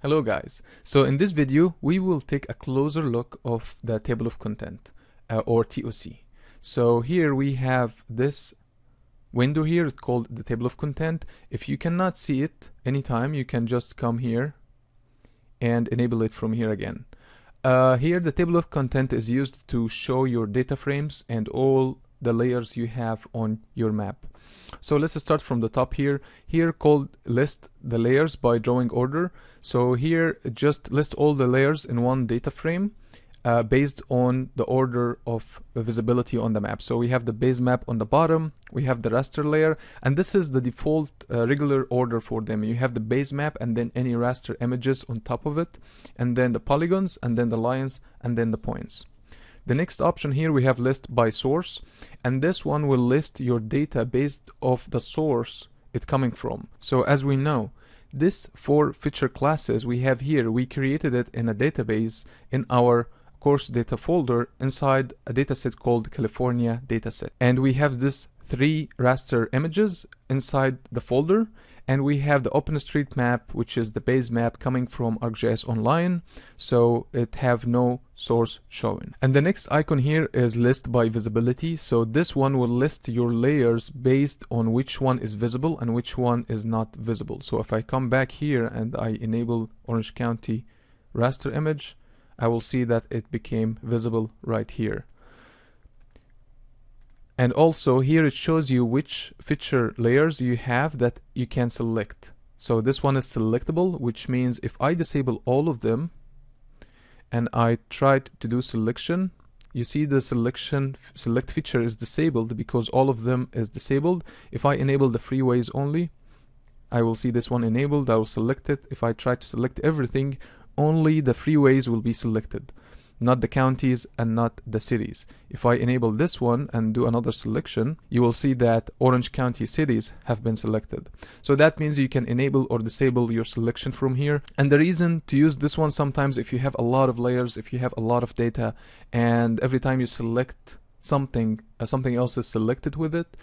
Hello guys, so in this video we will take a closer look of the table of content or TOC. So here we have this window here, it's called the table of content. If you cannot see it anytime, you can just come here and enable it from here again. Here the table of content is used to show your data frames and all the layers you have on your map. So let's start from the top here. Here called list the layers by drawing order. So here just list all the layers in one data frame based on the order of visibility on the map. So we have the base map on the bottom, we have the raster layer, and this is the default regular order for them. You have the base map and then any raster images on top of it, and then the polygons, and then the lines, and then the points. The next option here we have list by source, and this one will list your data based off the source it's coming from. So as we know, this 4 feature classes we have here, we created it in a database in our course data folder inside a dataset called California dataset. And we have this 3 raster images inside the folder, and we have the OpenStreetMap, which is the base map coming from ArcGIS Online, so it have no source showing. And the next icon here is list by visibility. So this one will list your layers based on which one is visible and which one is not visible. So if I come back here and I enable Orange County raster image, I will see that it became visible right here. And also here it shows you which feature layers you have that you can select. So this one is selectable, which means if I disable all of them and I tried to do selection, you see the select feature is disabled because all of them is disabled. If I enable the freeways only, I will see this one enabled, I will select it. If I try to select everything, only the freeways will be selected, not the counties and not the cities. If I enable this one and do another selection, you will see that Orange County cities have been selected. So that means you can enable or disable your selection from here. And the reason to use this one, sometimes if you have a lot of layers, if you have a lot of data, and every time you select something, something else is selected with it,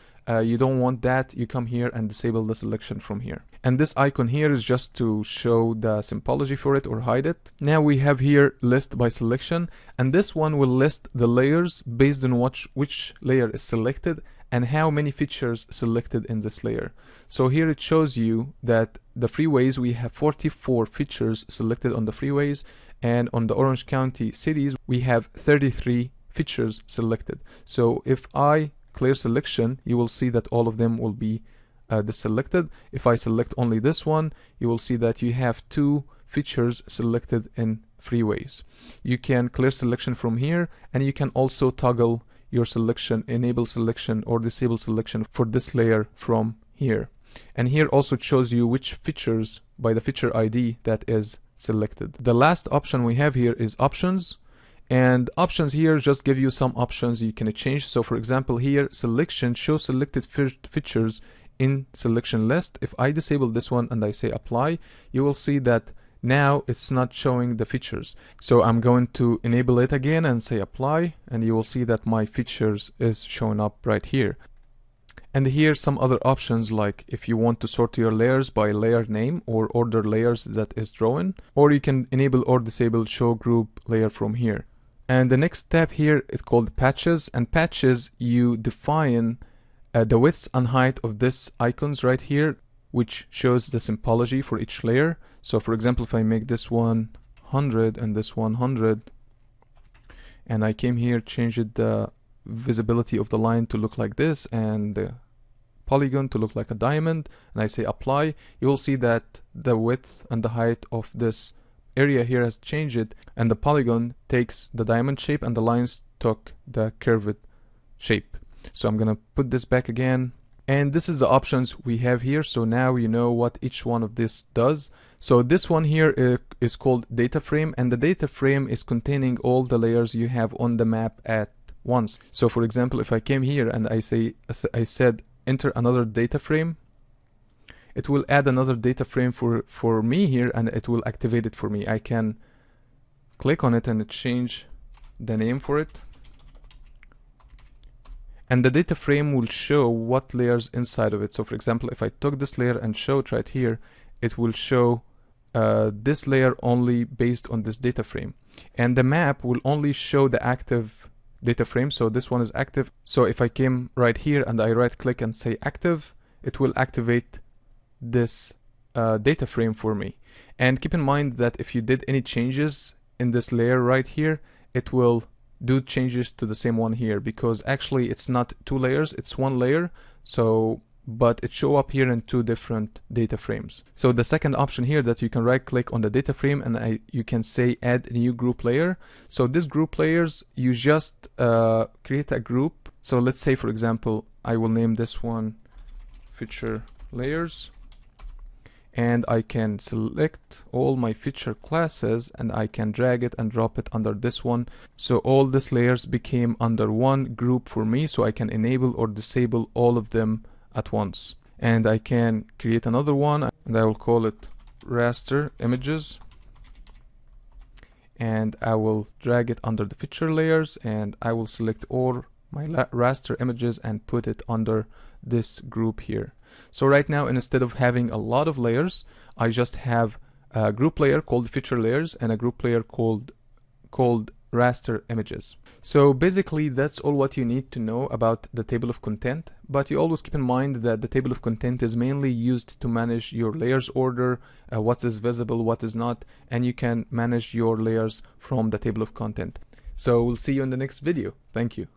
you don't want that, you come here and disable the selection from here. And this icon here is just to show the symbology for it or hide it. Now we have here list by selection, and this one will list the layers based on which layer is selected and how many features selected in this layer. So here it shows you that the freeways, we have 44 features selected on the freeways, and on the Orange County cities we have 33 features selected. So if I clear selection, you will see that all of them will be deselected. If I select only this one, you will see that you have 2 features selected in freeways. You can clear selection from here, and you can also toggle your selection, enable selection or disable selection for this layer from here. And here also shows you which features by the feature ID that is selected. The last option we have here is options. And options here just give you some options you can change. So for example here, selection, show selected features in selection list. If I disable this one and I say apply, you will see that now it's not showing the features. So I'm going to enable it again and say apply, and you will see that my features is showing up right here. And here some other options, like if you want to sort your layers by layer name or order layers that is drawn, or you can enable or disable show group layer from here. And the next tab here is called patches, and patches you define the width and height of this icons right here, which shows the symbology for each layer. So for example, if I make this one 100 and this one 100, and I came here, changed the visibility of the line to look like this and the polygon to look like a diamond, and I say apply, you will see that the width and the height of this area here has changed, and the polygon takes the diamond shape and the lines took the curved shape. So I'm gonna put this back again, and this is the options we have here. So now you know what each one of this does. So this one here is called data frame, and the data frame is containing all the layers you have on the map at once. So for example, if I came here and I said enter another data frame, it will add another data frame for me here, and it will activate it for me. I can click on it and change the name for it, and the data frame will show what layers inside of it. So for example, if I took this layer and show it right here, it will show this layer only based on this data frame, and the map will only show the active data frame. So this one is active. So if I came right here and I right click and say active, it will activate this data frame for me. And keep in mind that if you did any changes in this layer right here, it will do changes to the same one here, because actually it's not two layers, it's one layer. So but it show up here in two different data frames. So the second option here, that you can right click on the data frame and you can say add a new group layer. So this group layers, you just create a group. So let's say, for example, I will name this one feature layers, and I can select all my feature classes and I can drag it and drop it under this one. So all these layers became under one group for me, so I can enable or disable all of them at once. And I can create another one, and I will call it raster images, and I will drag it under the feature layers, and I will select all my raster images and put it under this group here. So right now, instead of having a lot of layers, I just have a group layer called feature layers and a group layer called raster images. So basically that's all what you need to know about the table of content, but you always keep in mind that the table of content is mainly used to manage your layers order, what is visible, what is not, and you can manage your layers from the table of content. So we'll see you in the next video. Thank you.